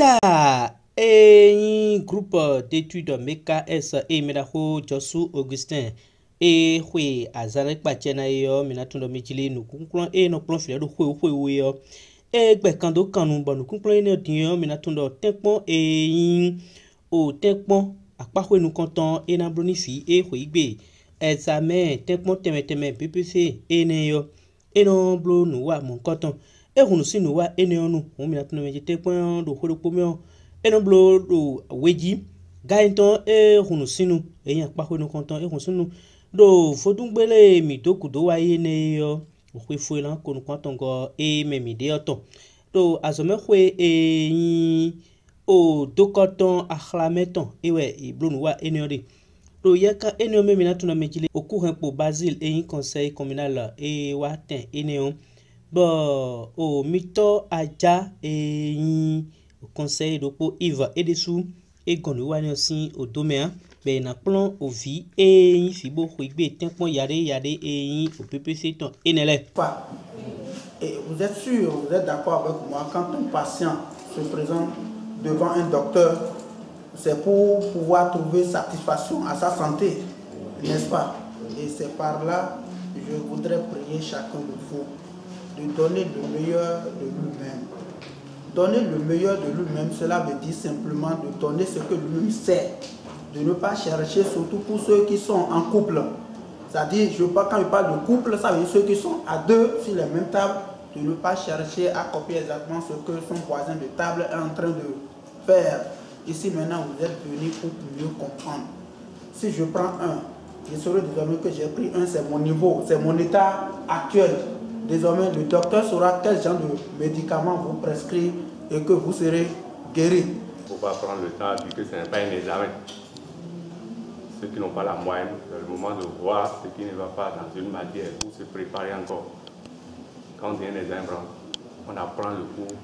Beta et groupe d'études MKS et Medaho Josu Augustin et Hui Azarek Bachena yo Minatundo Michili nous concluons et nos plans filer de Hui yo et Bekando Kanu bon nous concluons et nous Minatundo Tempon et au Tempon à quoi nous comptons et na bonifi et Hui B examen Tempon teme PPC et Neo et non blo nous wa mon coton et nous si nous wa et nous on Minatundo Michili point de Hui Pomio et non blo do weji gainton et nous si nous et y a pas nous comptons et nous si nous do fodungbele mi to kudo wa yene yo o fwe lan ko nu kwanton go e me mi de oton do azome khwe e o dokoton akhlameton e we e blonu wa eniode do yaka enio me mina tuna mejile o courant pour Basile et un conseil communal e wa ten enio bo o mito aja e o conseil do po Yves et dessous et gonu wa ni aussi au domaine ben na plan au vie et fibo khwigbe tempon yade et au PPC ton enele. Et vous êtes sûr, vous êtes d'accord avec moi, quand un patient se présente devant un docteur, c'est pour pouvoir trouver satisfaction à sa santé, n'est-ce pas? Et c'est par là que je voudrais prier chacun de vous de donner le meilleur de lui-même. Donner le meilleur de lui-même, cela veut dire simplement de donner ce que lui sait. De ne pas chercher, surtout pour ceux qui sont en couple. C'est-à-dire, quand je parle de couple, ça veut dire ceux qui sont à deux sur les mêmes tables, de ne pas chercher à copier exactement ce que son voisin de table est en train de faire. Ici, maintenant, vous êtes venus pour mieux comprendre. Si je prends un, je saurai désormais que j'ai pris un, c'est mon niveau, c'est mon état actuel. Désormais, le docteur saura quel genre de médicaments vous prescrire et que vous serez guéri. Il ne faut pas prendre le temps vu que ce n'est pas un examen. Ceux qui n'ont pas la moyenne, c'est le moment de voir ce qui ne va pas dans une matière pour se préparer encore. Quand on a un examen, on apprend le cours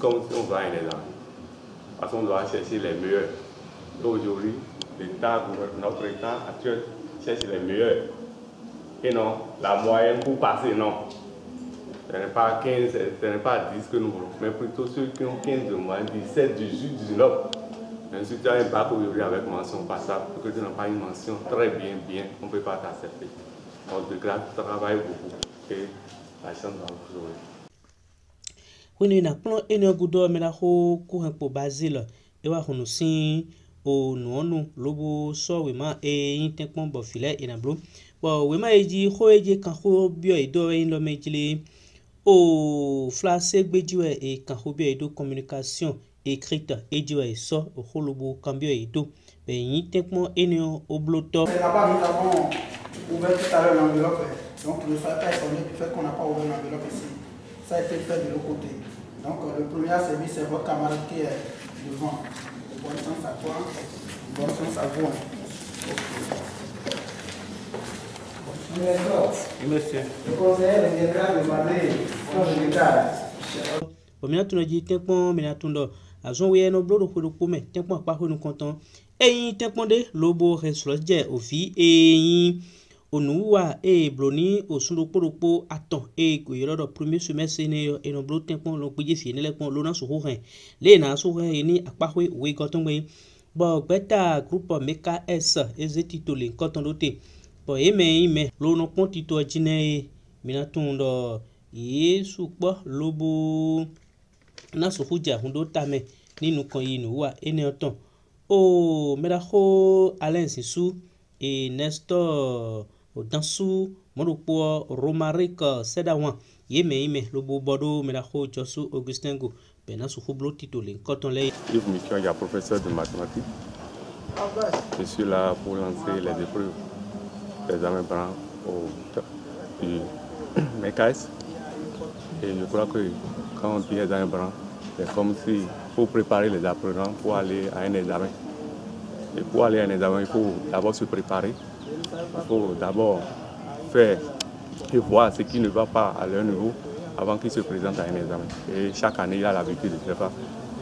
comme si on doit un examen. Parce qu'on doit chercher les meilleurs. Aujourd'hui, notre état actuel cherche les meilleurs. Et non, la moyenne pour passer, non. Ce n'est pas 15, ce n'est pas 10 que nous voulons, mais plutôt ceux qui ont 15 de moyenne, 17, 18, 19. Même si tu as un bac aujourd'hui avec mention passable, que tu n'as pas une mention très bien, on ne peut pas t'accepter. Donc, de grâce, tu travailles beaucoup et la chance va vous sauver. Oui, nous avons un goudou, mais là, au courant pour Basile, et on a aussi au non, lobo, so, oui, et un tempon, bon, filet, et un bleu. Bon, oui, mais dit, hoye, quand ho, bio, et do, et l'homme, au flash, bédioué, et quand ho, bio, et do, communication écrite, et du so, au holobo, cambio, et do. Ben, il tempon, et non, au bloto. C'est là-bas, nous avons ouvert tout à l'heure l'enveloppe. Donc, ne soyez pas étonné du fait qu'on n'a pas ouvert l'enveloppe ici. Ça a été fait de l'autre côté. Donc, le premier service, c'est votre camarade qui est devant. Bonne chance à toi. Bonne chance à vous. Monsieur. Le conseiller viendra demander quand je regarde. Mina tuna ji tempon mina tundo azon we no blodo ko ko me tempon pa ko no konton eyin tempon de lobo reslo je ofi eyin onuwa e bloni osundo poropo aton e ko yoro premier semestre ne e no blo tempon lo peje fi ne le pon lo na so ho hen le na so hen ni apahwe we goton we bo beta group MKS ezetitole konton dote bo ime lo no pon tito jine mina tundo yesu po lobo na so huja hundo tame ninu kan yinu wa ene oton o meraho Alain Sisu et Nestor Odansu morupo Romaric Sedawan ime lobo bodo meraho Josu Augustin go bena so hublo titole koton le Yves Mikion, il y a professeur de mathématiques. Je suis là pour lancer les épreuves d'examen par au MKS. Et je crois que quand on dit examen blanc, c'est comme si faut préparer les apprenants pour aller à un examen. Et pour aller à un examen, il faut d'abord se préparer. Il faut d'abord faire et voir ce qui ne va pas à leur niveau avant qu'ils se présentent à un examen. Et chaque année, il a l'habitude de faire ça.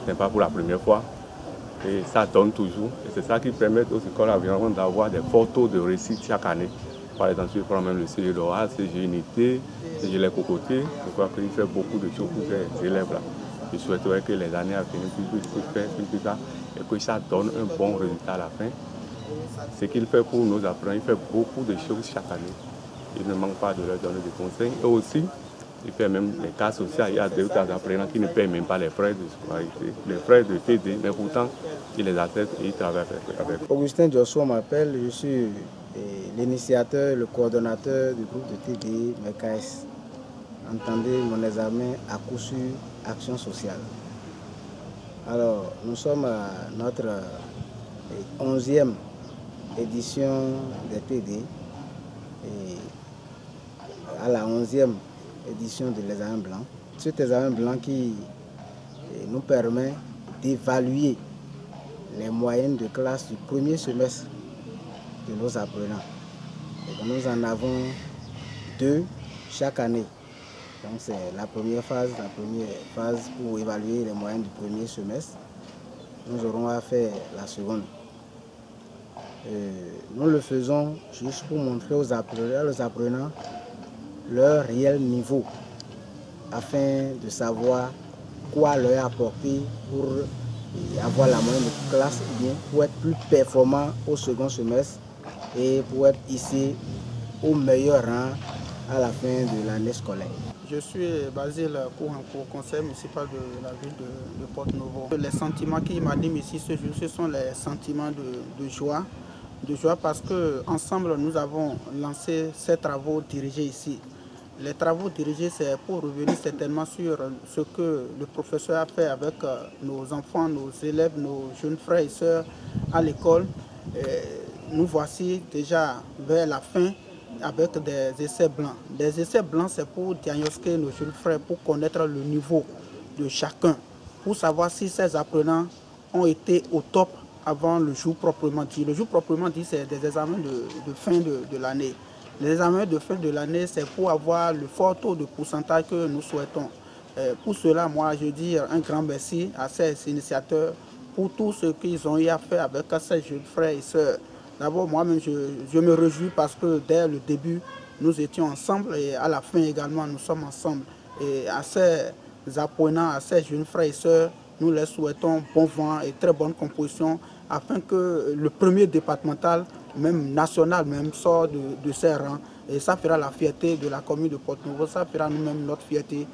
Ce n'est pas pour la première fois. Et ça donne toujours. Et c'est ça qui permet aux écoles environnement d'avoir des forts taux de réussite chaque année. Par exemple, si je prends même le CEDOA, CG Unité, CG Les Cocotiers, je crois qu'il fait beaucoup de choses pour ces élèves-là. Je souhaiterais que les années à venir puissent faire plus tard et que ça donne un bon résultat à la fin. Ce qu'il fait pour nos apprenants, il fait beaucoup de choses chaque année. Il ne manque pas de leur donner des conseils. Et aussi, il fait même des cas sociaux. Il y a d'autres apprenants qui ne paient même pas les frais de scolarité, les frais de TD, mais pourtant, il les atteste et il travaille avec eux. Augustin Josso m'appelle, je suis l'initiateur, le coordonnateur du groupe de TD MECAS. Entendez mon examen à coup sûr action sociale. Alors, nous sommes à notre 11e édition des TD et à la 11e édition de l'examen blanc. Cet examen blanc qui nous permet d'évaluer les moyennes de classe du premier semestre de nos apprenants. Et nous en avons 2 chaque année. Donc c'est la première phase pour évaluer les moyennes du premier semestre. Nous aurons à faire la seconde. Nous le faisons juste pour montrer aux apprenants leur réel niveau afin de savoir quoi leur apporter pour avoir la moyenne de classe ou bien pour être plus performant au second semestre et pour être ici au meilleur rang à la fin de l'année scolaire. Je suis Basile Kouranko, conseiller municipal de la ville de Porto-Novo. Les sentiments qui m'animent ici ce jour, ce sont les sentiments de joie. De joie parce qu'ensemble, nous avons lancé ces travaux dirigés ici. Les travaux dirigés, c'est pour revenir certainement sur ce que le professeur a fait avec nos enfants, nos élèves, nos jeunes frères et sœurs à l'école. Nous voici déjà vers la fin avec des essais blancs. Des essais blancs, c'est pour diagnostiquer nos jeunes frères, pour connaître le niveau de chacun, pour savoir si ces apprenants ont été au top avant le jour proprement dit. Le jour proprement dit, c'est des examens de fin de l'année. Les examens de fin de l'année, c'est pour avoir le fort taux de pourcentage que nous souhaitons. Pour cela, moi, je dis un grand merci à ces initiateurs pour tout ce qu'ils ont eu à faire avec ces jeunes frères et sœurs. D'abord, moi-même, je me réjouis parce que dès le début, nous étions ensemble et à la fin également, nous sommes ensemble. Et à ces apprenants, à ces jeunes frères et sœurs, nous leur souhaitons bon vent et très bonne composition afin que le premier départemental, même national, même sort de ses rangs. Et ça fera la fierté de la commune de Porto-Novo, ça fera nous-mêmes notre fierté.